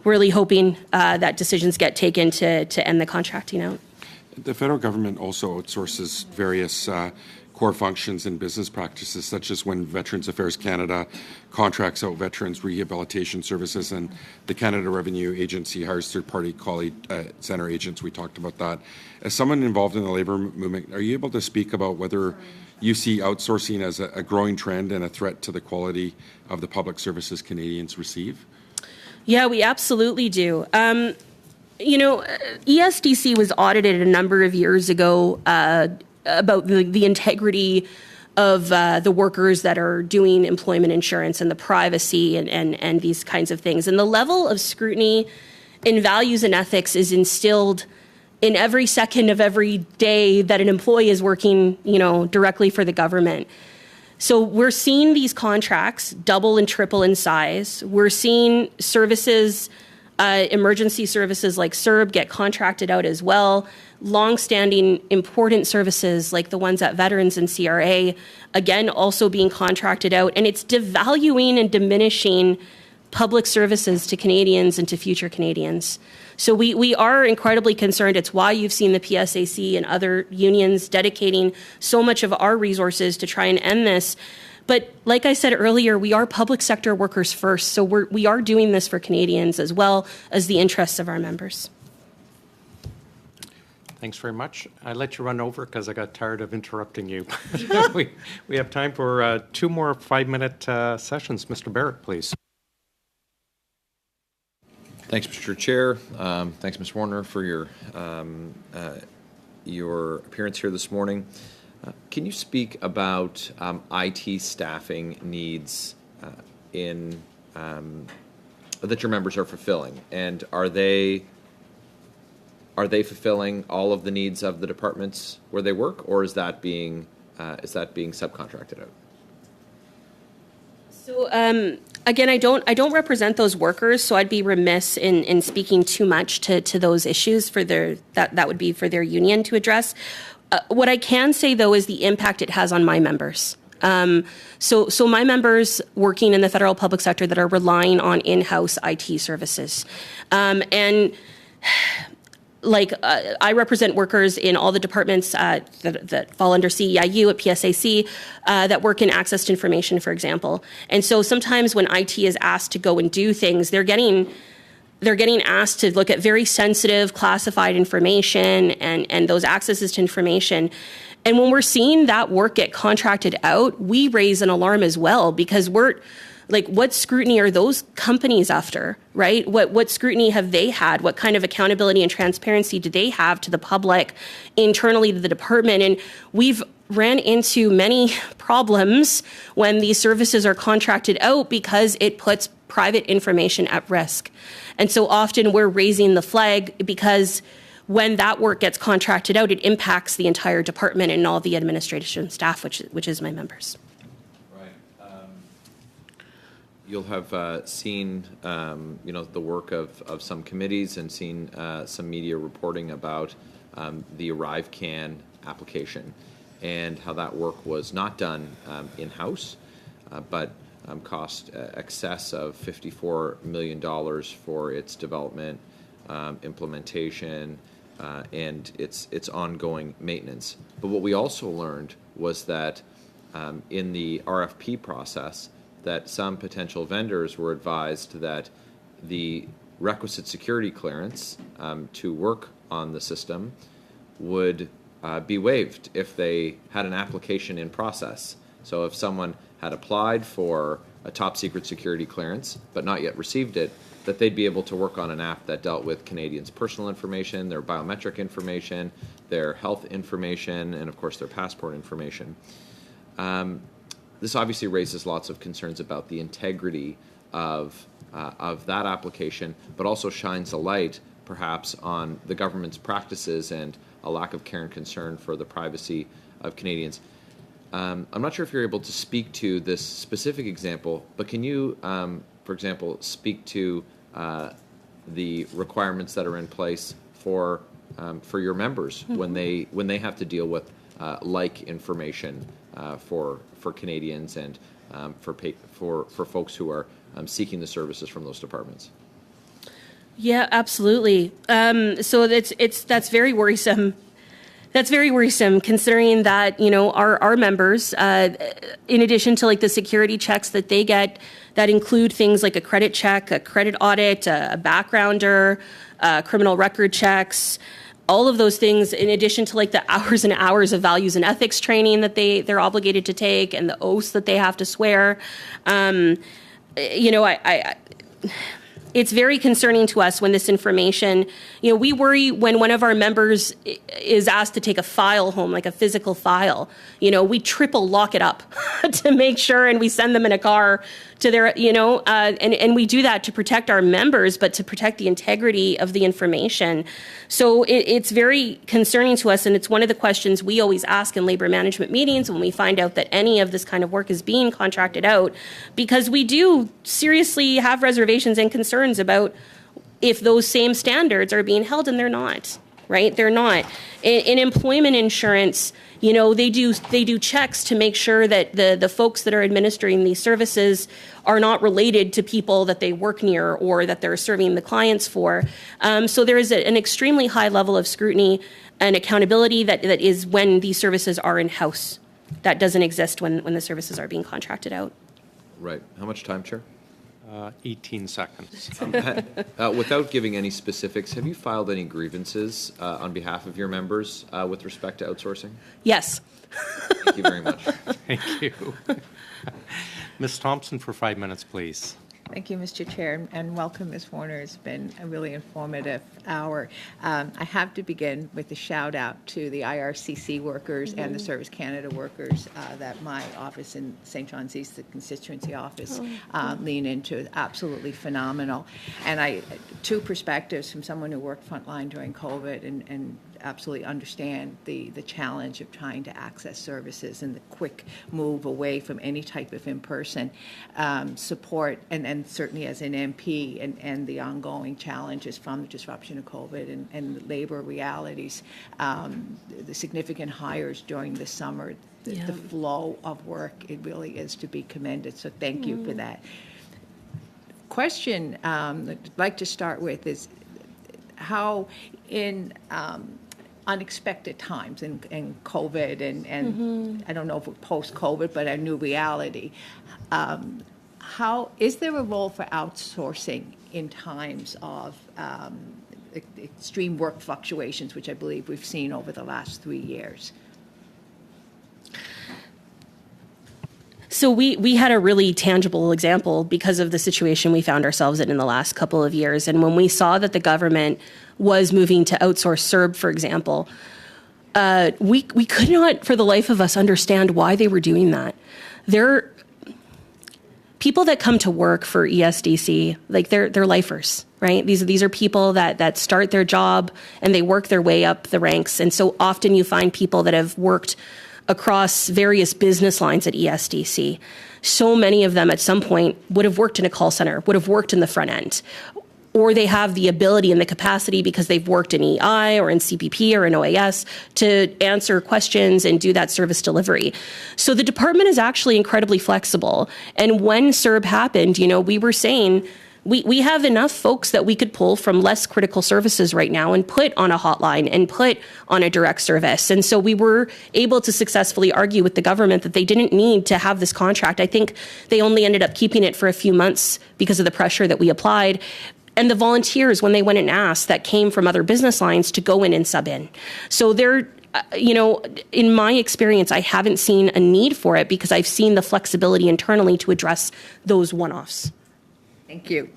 Really hoping that decisions get taken to end the contracting out. The federal government also outsources various core functions and business practices, such as when Veterans Affairs Canada contracts out veterans rehabilitation services, and the Canada Revenue Agency hires third-party call center agents. We talked about that. As someone involved in the labour movement, are you able to speak about whether you see outsourcing as a growing trend and a threat to the quality of the public services Canadians receive? Yeah, we absolutely do. ESDC was audited a number of years ago about the integrity of the workers that are doing employment insurance and the privacy and these kinds of things. And the level of scrutiny in values and ethics is instilled in every second of every day that an employee is working, directly for the government. So we're seeing these contracts double and triple in size. We're seeing services, emergency services like CERB get contracted out as well. Long-standing important services like the ones at Veterans and CRA, again, also being contracted out. And it's devaluing and diminishing public services to Canadians and to future Canadians. So we are incredibly concerned. It's why you've seen the PSAC and other unions dedicating so much of our resources to try and end this. But like I said earlier, we are public sector workers first. So we are doing this for Canadians as well as the interests of our members. Thanks very much. I let you run over because I got tired of interrupting you. we have time for 2 more 5-minute sessions. Mr. Barrett, please. Thanks, Mr. Chair. Thanks, Ms. Warner, for your appearance here this morning. Can you speak about IT staffing needs that your members are fulfilling, and are they fulfilling all of the needs of the departments where they work, or is that being subcontracted out? So again, I don't represent those workers, so I'd be remiss in speaking too much to those issues for that would be for their union to address. What I can say, though, is the impact it has on my members. So my members working in the federal public sector that are relying on in-house IT services. And like I represent workers in all the departments that fall under CEIU at PSAC that work in access to information, for example. And so sometimes when IT is asked to go and do things, they're getting asked to look at very sensitive, classified information and those accesses to information. And when we're seeing that work get contracted out, we raise an alarm as well, because we're like, what scrutiny are those companies after, right? What scrutiny have they had? What kind of accountability and transparency do they have to the public, internally to the department? And we've ran into many problems when these services are contracted out because it puts private information at risk. And so often we're raising the flag because when that work gets contracted out, it impacts the entire department and all the administration staff, which is my members. Right. You'll have seen, the work of some committees and seen some media reporting about the ArriveCAN application and how that work was not done in-house, but cost excess of $54 million for its development, implementation, and its ongoing maintenance. But what we also learned was that in the RFP process, that some potential vendors were advised that the requisite security clearance to work on the system would be waived if they had an application in process. So if someone had applied for a top secret security clearance but not yet received it, that they'd be able to work on an app that dealt with Canadians' personal information, their biometric information, their health information, and of course their passport information. This obviously raises lots of concerns about the integrity of that application, but also shines a light perhaps on the government's practices and a lack of care and concern for the privacy of Canadians. I'm not sure if you're able to speak to this specific example, but can you, for example, speak to the requirements that are in place for your members when they have to deal with like information for Canadians and for folks who are seeking the services from those departments? Yeah, absolutely. So that's very worrisome. That's very worrisome, considering that, our members, in addition to like the security checks that they get, that include things like a credit check, a credit audit, a backgrounder, criminal record checks, all of those things, in addition to like the hours and hours of values and ethics training that they're obligated to take and the oaths that they have to swear. It's very concerning to us when this information, we worry when one of our members is asked to take a file home, like a physical file, we triple lock it up to make sure, and we send them in a car to their, and we do that to protect our members, but to protect the integrity of the information. So it's very concerning to us, and it's one of the questions we always ask in labor management meetings when we find out that any of this kind of work is being contracted out, because we do seriously have reservations and concerns about if those same standards are being held, and they're not, right? They're not. In employment insurance, they do checks to make sure that the folks that are administering these services are not related to people that they work near or that they're serving the clients for. So there is an extremely high level of scrutiny and accountability that is when these services are in-house. That doesn't exist when the services are being contracted out. Right. How much time, Chair? 18 seconds. Without giving any specifics, have you filed any grievances on behalf of your members with respect to outsourcing? Yes. Thank you very much. Thank you. Ms. Thompson for 5 minutes, please. Thank you, Mr. Chair, and welcome, Ms. Warner. It's been a really informative hour. I have to begin with a shout out to the IRCC workers and the Service Canada workers that my office in St. John's East, the constituency office, lean into. Absolutely phenomenal. And two perspectives from someone who worked frontline during COVID and absolutely understand the challenge of trying to access services and the quick move away from any type of in-person support, and certainly as an MP, and the ongoing challenges from the disruption of COVID and the labor realities, the significant hires during the summer, the flow of work, it really is to be commended. So thank you for that. Question I'd like to start with is how in unexpected times in COVID and I don't know if we're post-COVID, but a new reality, how is there a role for outsourcing in times of extreme work fluctuations, which I believe we've seen over the last 3 years? So we had a really tangible example because of the situation we found ourselves in the last couple of years. And when we saw that the government was moving to outsource CERB, for example, we could not for the life of us understand why they were doing that. They're people that come to work for ESDC, like they're lifers, right? These are people that start their job and they work their way up the ranks. And so often you find people that have worked across various business lines at ESDC. So many of them at some point would have worked in a call center, would have worked in the front end, or they have the ability and the capacity because they've worked in EI or in CPP or in OAS to answer questions and do that service delivery. So the department is actually incredibly flexible. And when CERB happened, we were saying, we have enough folks that we could pull from less critical services right now and put on a hotline and put on a direct service. And so we were able to successfully argue with the government that they didn't need to have this contract. I think they only ended up keeping it for a few months because of the pressure that we applied. And the volunteers, when they went and asked, that came from other business lines to go in and sub in. So they're, in my experience, I haven't seen a need for it because I've seen the flexibility internally to address those one-offs. Thank you.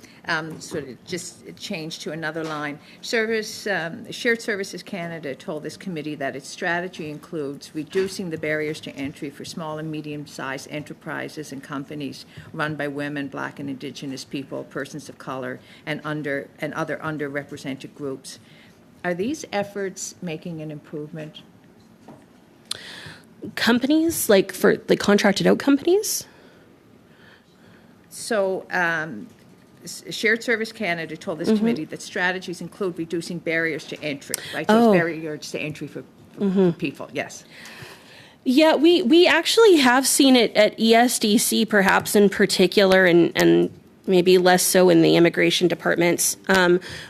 Sort of just change to another line. Shared Services Canada told this committee that its strategy includes reducing the barriers to entry for small and medium-sized enterprises and companies run by women, Black and Indigenous people, persons of color, and other underrepresented groups. Are these efforts making an improvement? Companies, like contracted out companies? So, Shared Service Canada told this committee that strategies include reducing barriers to entry, right? Those barriers to entry for people, yes. Yeah, we actually have seen it at ESDC, perhaps in particular, and maybe less so in the immigration departments.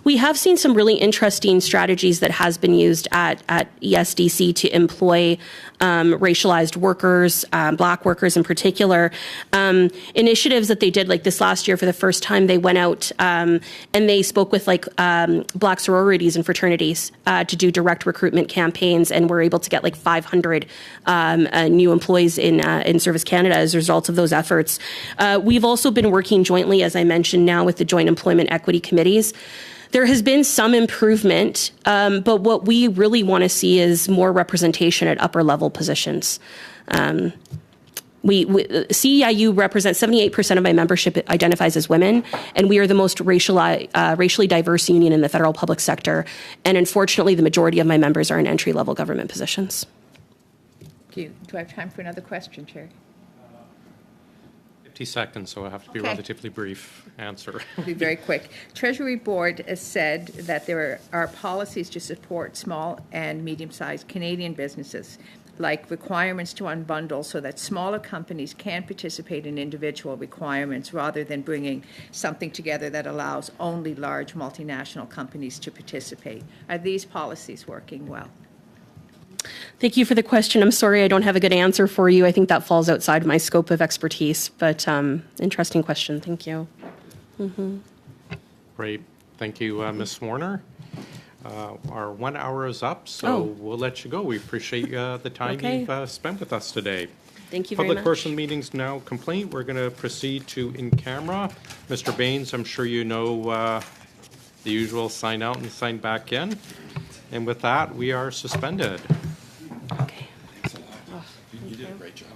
We have seen some really interesting strategies that has been used at ESDC to employ racialized workers, Black workers in particular. Initiatives that they did, like this last year for the first time, they went out and they spoke with Black sororities and fraternities to do direct recruitment campaigns, and were able to get 500 new employees in Service Canada as a result of those efforts. We've also been working jointly, as I mentioned now, with the Joint Employment Equity Committees. There has been some improvement, but what we really want to see is more representation at upper level positions. CEIU represents 78% of my membership identifies as women, and we are the most racially diverse union in the federal public sector. And unfortunately, the majority of my members are in entry-level government positions. Thank you. Do I have time for another question, Chair? 50 seconds, so I have to be relatively brief answer. I'll be very quick. Treasury Board has said that there are policies to support small and medium-sized Canadian businesses, like requirements to unbundle so that smaller companies can participate in individual requirements rather than bringing something together that allows only large multinational companies to participate. Are these policies working well? Thank you for the question. I'm sorry I don't have a good answer for you. I think that falls outside my scope of expertise, but interesting question. Thank you. Great. Thank you, Ms. Warner. Our 1 hour is up, so we'll let you go. We appreciate the time you've spent with us today. Thank you very much. Public portion meeting's now complete. We're going to proceed to in camera. Mr. Baines, I'm sure you know the usual sign out and sign back in. And with that, we are suspended. Okay. Thanks a lot. You did a great job.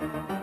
you.